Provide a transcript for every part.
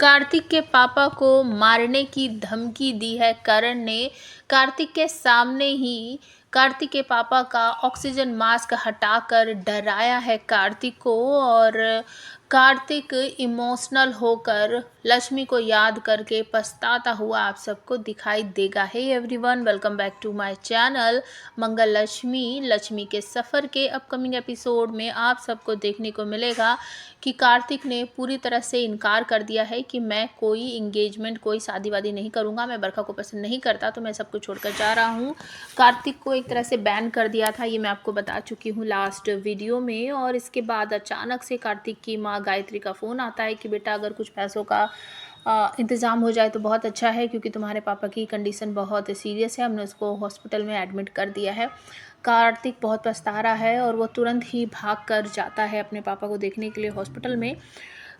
कार्तिक के पापा को मारने की धमकी दी है करण ने। कार्तिक के सामने ही कार्तिक के पापा का ऑक्सीजन मास्क हटाकर डराया है कार्तिक को। और कार्तिक इमोशनल होकर लक्ष्मी को याद करके पछताता हुआ आप सबको दिखाई देगा। Hey everyone, welcome back to my channel Mangal Lakshmi के सफ़र के अपकमिंग एपिसोड में आप सबको देखने को मिलेगा कि कार्तिक ने पूरी तरह से इनकार कर दिया है कि मैं कोई इंगेजमेंट, कोई शादी वादी नहीं करूँगा, मैं बरखा को पसंद नहीं करता, तो मैं सब कुछ छोड़कर जा रहा हूँ। कार्तिक को एक तरह से बैन कर दिया था, ये मैं आपको बता चुकी हूँ लास्ट वीडियो में। और इसके बाद अचानक से कार्तिक की माँ गायत्री का फ़ोन आता है कि बेटा अगर कुछ पैसों का इंतज़ाम हो जाए तो बहुत अच्छा है, क्योंकि तुम्हारे पापा की कंडीशन बहुत सीरियस है, हमने उसको हॉस्पिटल में एडमिट कर दिया है। कार्तिक बहुत पछता रहा है और वो तुरंत ही भाग कर जाता है अपने पापा को देखने के लिए हॉस्पिटल में।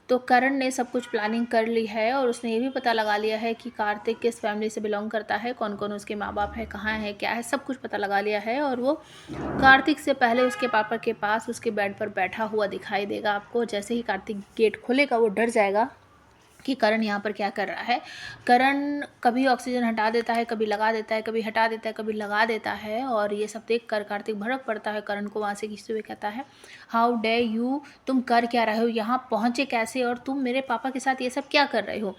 तो करण ने सब कुछ प्लानिंग कर ली है और उसने ये भी पता लगा लिया है कि कार्तिक किस फैमिली से बिलोंग करता है, कौन कौन उसके माँ बाप है, कहाँ है, क्या है, सब कुछ पता लगा लिया है। और वो कार्तिक से पहले उसके पापा के पास उसके बेड पर बैठा हुआ दिखाई देगा आपको। जैसे ही कार्तिक गेट खोलेगा वो डर जाएगा कि करण यहाँ पर क्या कर रहा है। करण कभी ऑक्सीजन हटा देता है, कभी लगा देता है, कभी हटा देता है, कभी लगा देता है। और ये सब देख कर कार्तिक भड़क पड़ता है करण को वहाँ से खींचते हुए कहता है, हाउ डे यू, तुम कर क्या रहे हो, यहाँ पहुँचे कैसे, और तुम मेरे पापा के साथ ये सब क्या कर रहे हो।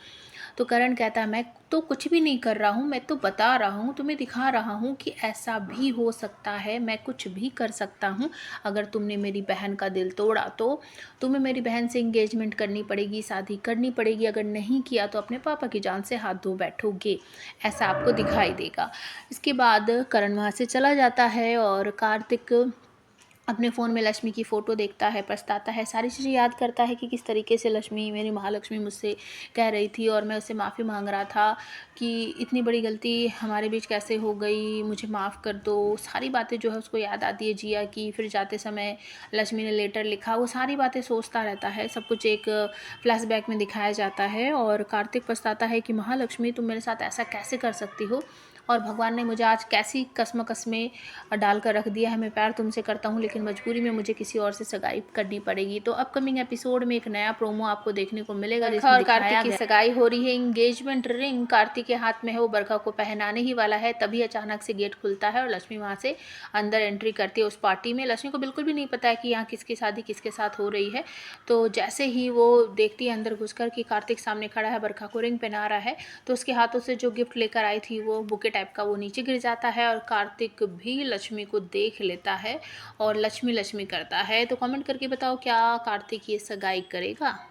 तो करण कहता है, मैं तो कुछ भी नहीं कर रहा हूँ, मैं तो बता रहा हूँ, तुम्हें दिखा रहा हूँ कि ऐसा भी हो सकता है, मैं कुछ भी कर सकता हूँ। अगर तुमने मेरी बहन का दिल तोड़ा तो तुम्हें मेरी बहन से इंगेजमेंट करनी पड़ेगी, शादी करनी पड़ेगी, अगर नहीं किया तो अपने पापा की जान से हाथ धो बैठोगे, ऐसा आपको दिखाई देगा। इसके बाद करण वहाँ से चला जाता है और कार्तिक अपने फ़ोन में लक्ष्मी की फ़ोटो देखता है, पछताता है, सारी चीज़ें याद करता है कि किस तरीके से लक्ष्मी, मेरी महालक्ष्मी मुझसे कह रही थी और मैं उससे माफ़ी मांग रहा था कि इतनी बड़ी गलती हमारे बीच कैसे हो गई, मुझे माफ़ कर दो। सारी बातें जो है उसको याद आती है जिया की। फिर जाते समय लक्ष्मी ने लेटर लिखा, वो सारी बातें सोचता रहता है। सब कुछ एक फ्लैशबैक में दिखाया जाता है और कार्तिक पछताता है कि महालक्ष्मी तुम मेरे साथ ऐसा कैसे कर सकती हो, और भगवान ने मुझे आज कैसी कस्में डाल कर रख दिया है। मैं प्यार तुमसे करता हूँ लेकिन मजबूरी में मुझे किसी और से सगाई करनी पड़ेगी। तो अपकमिंग एपिसोड में एक नया प्रोमो आपको देखने को मिलेगा जिसमें और कार्तिक की सगाई हो रही है। एंगेजमेंट रिंग कार्तिक के हाथ में है, वो बरखा को पहनाने ही वाला है। तभी अचानक से गेट खुलता है और लक्ष्मी वहाँ से अंदर एंट्री करती है उस पार्टी में। लक्ष्मी को बिल्कुल भी नहीं पता है कि यहाँ किसकी शादी किसके साथ हो रही है। तो जैसे ही वो देखती है अंदर घुसकर कि कार्तिक सामने खड़ा है, बरखा को रिंग पहना रहा है, तो उसके हाथों से जो गिफ्ट लेकर आई थी वो बुके टाइप का, वो नीचे गिर जाता है और कार्तिक भी लक्ष्मी को देख लेता है और लक्ष्मी लक्ष्मी करता है। तो कमेंट करके बताओ, क्या कार्तिक ये सगाई करेगा।